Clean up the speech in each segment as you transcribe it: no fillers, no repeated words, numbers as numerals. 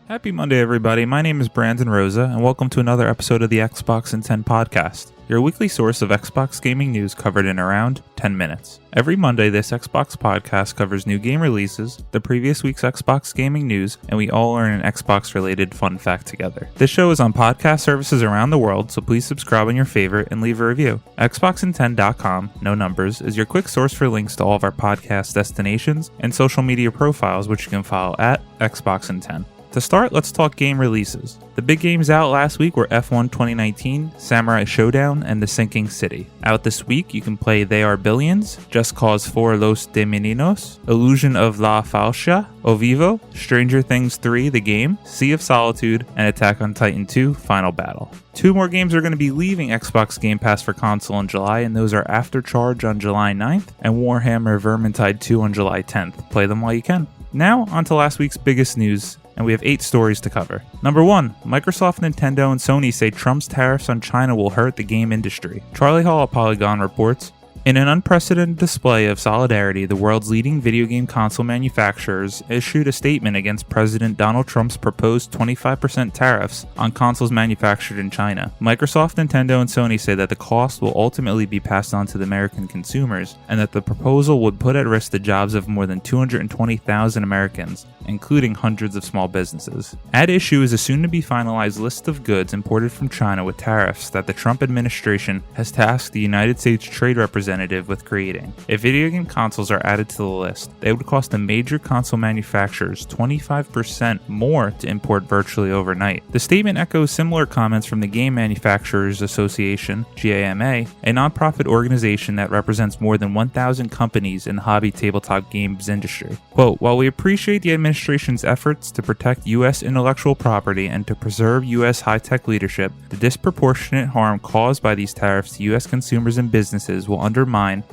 Happy Monday, everybody. My name is Brandon Rosa, and welcome to another episode of the Xbox in 10 podcast, your weekly source of Xbox gaming news covered in around 10 minutes. Every Monday, this Xbox podcast covers new game releases, the previous week's Xbox gaming news, and we all learn an Xbox-related fun fact together. This show is on podcast services around the world, so please subscribe on your favorite and leave a review. Xboxin10.com, no numbers, is your quick source for links to all of our podcast destinations and social media profiles, which you can follow at Xboxin10. To start, let's talk game releases. The big games out last week were F1 2019, Samurai Showdown, and The Sinking City. Out this week, you can play They Are Billions, Just Cause 4 Los de Meninos, Illusion of La Falsha, Ovivo, Stranger Things 3 The Game, Sea of Solitude, and Attack on Titan 2 Final Battle. Two more games are going to be leaving Xbox Game Pass for console in July, and those are After Charge on July 9th and Warhammer Vermintide 2 on July 10th. Play them while you can. Now, on to last week's biggest news, and we have 8 stories to cover. Number 1, Microsoft, Nintendo, and Sony say Trump's tariffs on China will hurt the game industry. Charlie Hall at Polygon reports, in an unprecedented display of solidarity, the world's leading video game console manufacturers issued a statement against President Donald Trump's proposed 25% tariffs on consoles manufactured in China. Microsoft, Nintendo, and Sony say that the cost will ultimately be passed on to the American consumers, and that the proposal would put at risk the jobs of more than 220,000 Americans, including hundreds of small businesses. At issue is a soon-to-be finalized list of goods imported from China with tariffs that the Trump administration has tasked the United States Trade Representative with creating. If video game consoles are added to the list, they would cost the major console manufacturers 25% more to import virtually overnight. The statement echoes similar comments from the Game Manufacturers Association, GAMA, a nonprofit organization that represents more than 1,000 companies in the hobby tabletop games industry. Quote, while we appreciate the administration's efforts to protect U.S. intellectual property and to preserve U.S. high-tech leadership, the disproportionate harm caused by these tariffs to U.S. consumers and businesses will undermine,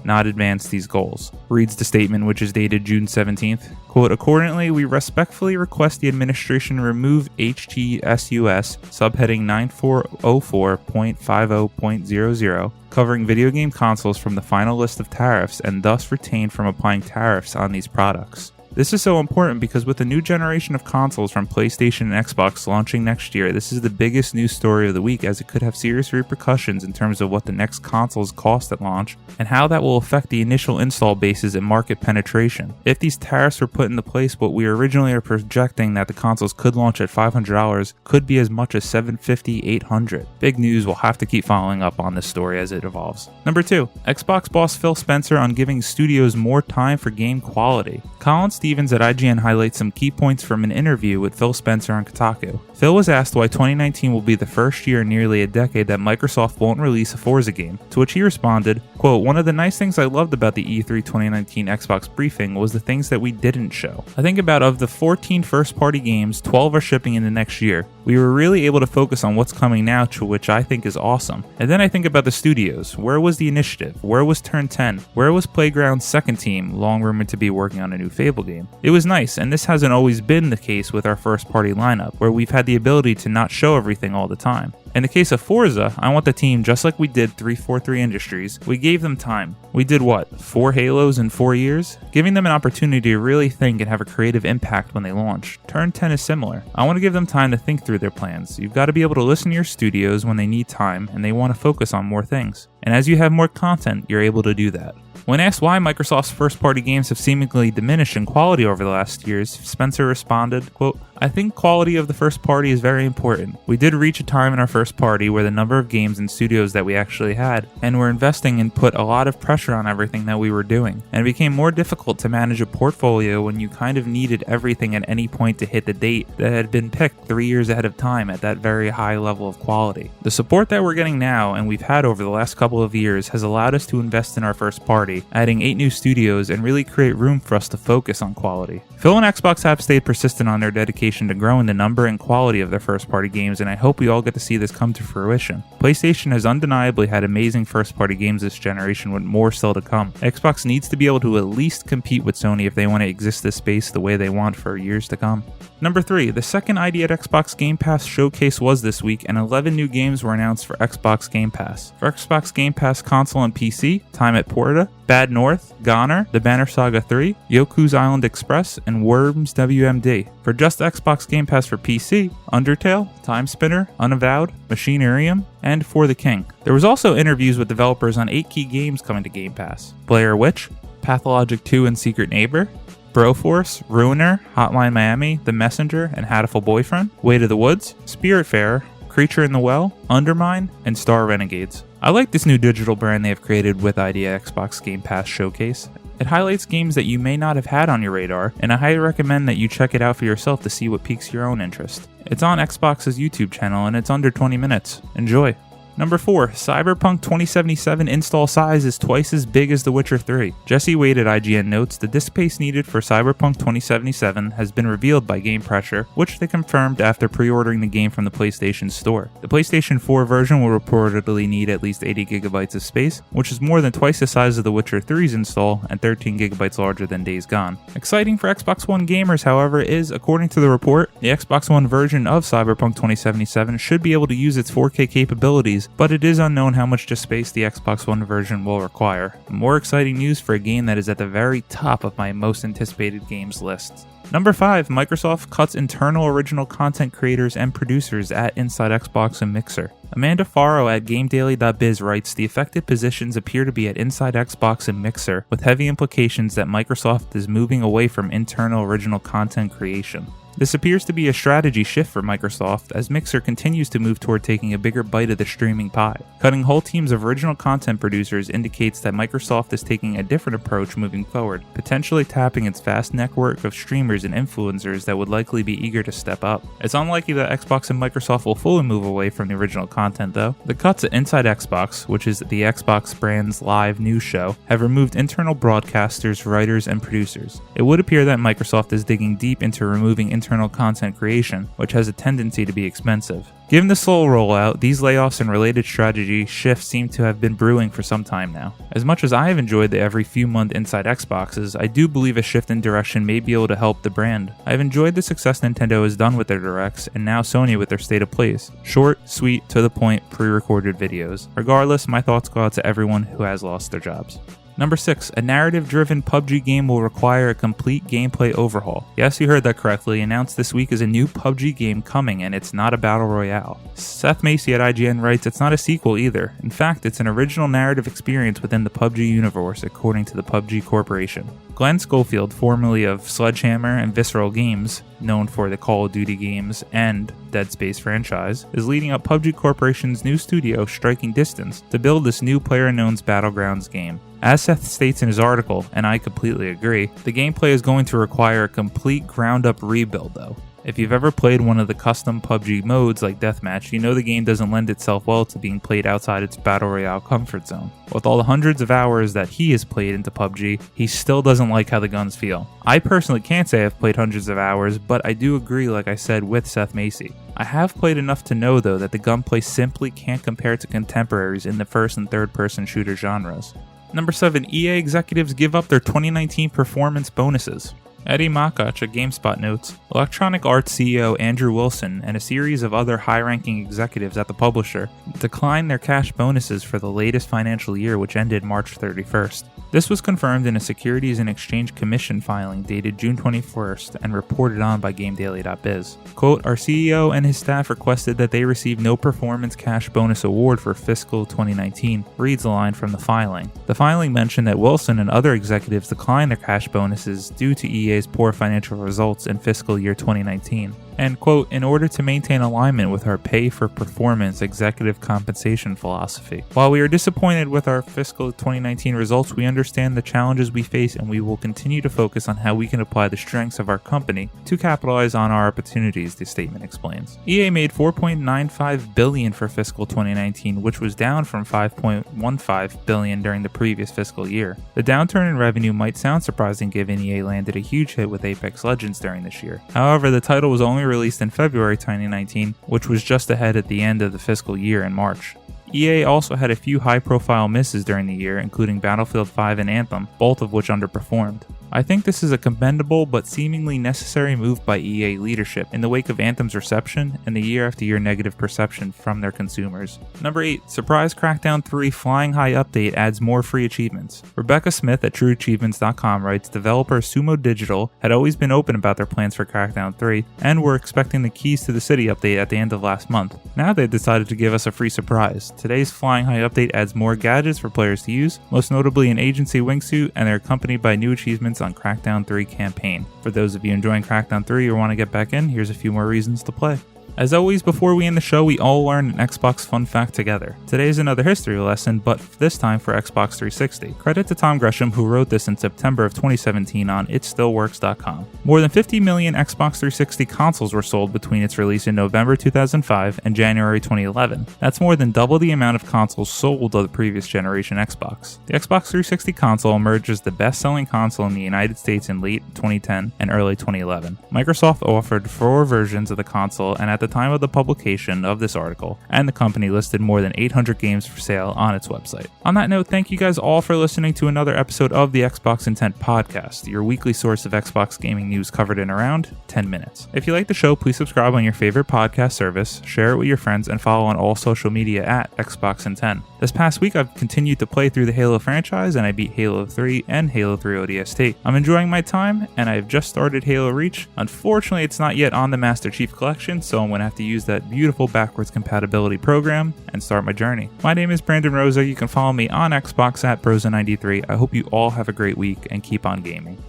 not advance these goals, reads the statement, which is dated June 17th. Quote, accordingly, we respectfully request the administration remove HTSUS subheading 9404.50.00 covering video game consoles from the final list of tariffs and thus retain from applying tariffs on these products. This is so important because with the new generation of consoles from PlayStation and Xbox launching next year, this is the biggest news story of the week as it could have serious repercussions in terms of what the next consoles cost at launch and how that will affect the initial install bases and market penetration. If these tariffs were put into place, what we originally are projecting that the consoles could launch at $500 could be as much as $750, $800. Big news, we'll have to keep following up on this story as it evolves. Number 2, Xbox boss Phil Spencer on giving studios more time for game quality. Colin Stevens at IGN highlights some key points from an interview with Phil Spencer on Kotaku. Phil was asked why 2019 will be the first year in nearly a decade that Microsoft won't release a Forza game, to which he responded, quote, one of the nice things I loved about the E3 2019 Xbox briefing was the things that we didn't show. I think about of the 14 first-party games, 12 are shipping in the next year. We were really able to focus on what's coming now, to which I think is awesome. And then I think about the studios. Where was the initiative? Where was Turn 10? Where was Playground's second team, long rumored to be working on a new Fable game? It was nice, and this hasn't always been the case with our first-party lineup, where we've had the ability to not show everything all the time. In the case of Forza, I want the team, just like we did 343 Industries, we gave them time. We did what, 4 Halos in 4 years? Giving them an opportunity to really think and have a creative impact when they launch. Turn 10 is similar. I want to give them time to think through their plans. You've got to be able to listen to your studios when they need time and they want to focus on more things. And as you have more content, you're able to do that. When asked why Microsoft's first-party games have seemingly diminished in quality over the last years, Spencer responded, quote, I think quality of the first party is very important. We did reach a time in our first party where the number of games and studios that we actually had, and were investing and put a lot of pressure on everything that we were doing. And it became more difficult to manage a portfolio when you kind of needed everything at any point to hit the date that had been picked 3 years ahead of time at that very high level of quality. The support that we're getting now, and we've had over the last couple of years, has allowed us to invest in our first party, adding 8 new studios, and really create room for us to focus on quality. Phil and Xbox have stayed persistent on their dedication to growing the number and quality of their first-party games, and I hope we all get to see this come to fruition. PlayStation has undeniably had amazing first-party games this generation, with more still to come. Xbox needs to be able to at least compete with Sony if they want to exist this space the way they want for years to come. Number 3, the second ID at Xbox Game Pass showcase was this week, and 11 new games were announced for Xbox Game Pass. For Xbox Game Pass console and PC, Time at Porta, Bad North, Goner, The Banner Saga 3, Yoku's Island Express, and Worms WMD. For just Xbox Game Pass for PC, Undertale, Time Spinner, Unavowed, Machinarium, and For the King. There was also interviews with developers on 8 key games coming to Game Pass: Blair Witch, Pathologic 2 and Secret Neighbor, Broforce, Ruiner, Hotline Miami, The Messenger, and Hatful Boyfriend, Way to the Woods, Spiritfarer, Creature in the Well, Undermine, and Star Renegades. I like this new digital brand they have created with Idea Xbox Game Pass Showcase. It highlights games that you may not have had on your radar, and I highly recommend that you check it out for yourself to see what piques your own interest. It's on Xbox's YouTube channel, and it's under 20 minutes. Enjoy! Number 4, Cyberpunk 2077 install size is twice as big as The Witcher 3. Jesse Wade at IGN notes the disk space needed for Cyberpunk 2077 has been revealed by Game Pressure, which they confirmed after pre-ordering the game from the PlayStation Store. The PlayStation 4 version will reportedly need at least 80 gigabytes of space, which is more than twice the size of The Witcher 3's install and 13 gigabytes larger than Days Gone. Exciting for Xbox One gamers, however, is, according to the report, the Xbox One version of Cyberpunk 2077 should be able to use its 4K capabilities, but it is unknown how much disk space the Xbox One version will require. More exciting news for a game that is at the very top of my most anticipated games list. Number 5, Microsoft cuts internal original content creators and producers at Inside Xbox and Mixer. Amanda Farrow at GameDaily.biz writes, the affected positions appear to be at Inside Xbox and Mixer, with heavy implications that Microsoft is moving away from internal original content creation. This appears to be a strategy shift for Microsoft as Mixer continues to move toward taking a bigger bite of the streaming pie. Cutting whole teams of original content producers indicates that Microsoft is taking a different approach moving forward, potentially tapping its vast network of streamers and influencers that would likely be eager to step up. It's unlikely that Xbox and Microsoft will fully move away from the original content though. The cuts at Inside Xbox, which is the Xbox brand's live news show, have removed internal broadcasters, writers, and producers. It would appear that Microsoft is digging deep into removing internal content creation, which has a tendency to be expensive. Given the slow rollout, these layoffs and related strategy shifts seem to have been brewing for some time now. As much as I have enjoyed the every few month Inside Xboxes, I do believe a shift in direction may be able to help the brand. I have enjoyed the success Nintendo has done with their directs, and now Sony with their State of Plays. Short, sweet, to the point, pre-recorded videos. Regardless, my thoughts go out to everyone who has lost their jobs. Number 6, a narrative-driven PUBG game will require a complete gameplay overhaul. Yes, you heard that correctly. Announced this week is a new PUBG game coming, and it's not a battle royale. Seth Macy at IGN writes, it's not a sequel either. In fact, it's an original narrative experience within the PUBG universe, according to the PUBG Corporation. Glenn Schofield, formerly of Sledgehammer and Visceral Games, known for the Call of Duty games and Dead Space franchise, is leading up PUBG Corporation's new studio, Striking Distance, to build this new PlayerUnknown's Battlegrounds game. As Seth states in his article, and I completely agree, the gameplay is going to require a complete ground-up rebuild though. If you've ever played one of the custom PUBG modes like Deathmatch, you know the game doesn't lend itself well to being played outside its Battle Royale comfort zone. With all the hundreds of hours that he has played into PUBG, he still doesn't like how the guns feel. I personally can't say I've played hundreds of hours, but I do agree, like I said, with Seth Macy. I have played enough to know though that the gunplay simply can't compare to contemporaries in the first and third person shooter genres. Number 7, EA executives give up their 2019 performance bonuses. Eddie Makach at GameSpot notes, Electronic Arts CEO Andrew Wilson and a series of other high-ranking executives at the publisher declined their cash bonuses for the latest financial year, which ended March 31st. This was confirmed in a Securities and Exchange Commission filing dated June 21st and reported on by GameDaily.biz. Quote, our CEO and his staff requested that they receive no performance cash bonus award for fiscal 2019, reads a line from the filing. The filing mentioned that Wilson and other executives declined their cash bonuses due to EA's poor financial results in fiscal year 2019. And quote, in order to maintain alignment with our pay for performance executive compensation philosophy. While we are disappointed with our fiscal 2019 results, we understand the challenges we face and we will continue to focus on how we can apply the strengths of our company to capitalize on our opportunities, the statement explains. EA made $4.95 billion for fiscal 2019, which was down from $5.15 billion during the previous fiscal year. The downturn in revenue might sound surprising given EA landed a huge hit with Apex Legends during this year. However, the title was only released in February 2019, which was just ahead at the end of the fiscal year in March. EA also had a few high-profile misses during the year, including Battlefield 5 and Anthem, both of which underperformed. I think this is a commendable but seemingly necessary move by EA leadership in the wake of Anthem's reception and the year-after-year negative perception from their consumers. Number 8. Surprise Crackdown 3 Flying High update adds more free achievements. Rebecca Smith at TrueAchievements.com writes, developer Sumo Digital had always been open about their plans for Crackdown 3 and were expecting the Keys to the City update at the end of last month. Now they've decided to give us a free surprise. Today's Flying High update adds more gadgets for players to use, most notably an agency wingsuit, and they're accompanied by new achievements on Crackdown 3 campaign. For those of you enjoying Crackdown 3 or want to get back in, here's a few more reasons to play. As always, before we end the show, we all learn an Xbox fun fact together. Today is another history lesson, but this time for Xbox 360. Credit to Tom Gresham, who wrote this in September of 2017 on itstillworks.com. More than 50 million Xbox 360 consoles were sold between its release in November 2005 and January 2011. That's more than double the amount of consoles sold of the previous generation Xbox. The Xbox 360 console emerged as the best-selling console in the United States in late 2010 and early 2011. Microsoft offered 4 versions of the console, and at the time of the publication of this article, and the company listed more than 800 games for sale on its website. On that note, thank you guys all for listening to another episode of the Xbox Intent Podcast, your weekly source of Xbox gaming news covered in around 10 minutes. If you like the show, please subscribe on your favorite podcast service, share it with your friends, and follow on all social media at Xbox Intent. This past week, I've continued to play through the Halo franchise, and I beat Halo 3 and Halo 3 ODST. I'm enjoying my time, and I've just started Halo Reach. Unfortunately, it's not yet on the Master Chief Collection, so I'm going to have to use that beautiful backwards compatibility program and start my journey. My name is Brandon Rosa. You can follow me on Xbox at Brosa93. I hope you all have a great week and keep on gaming.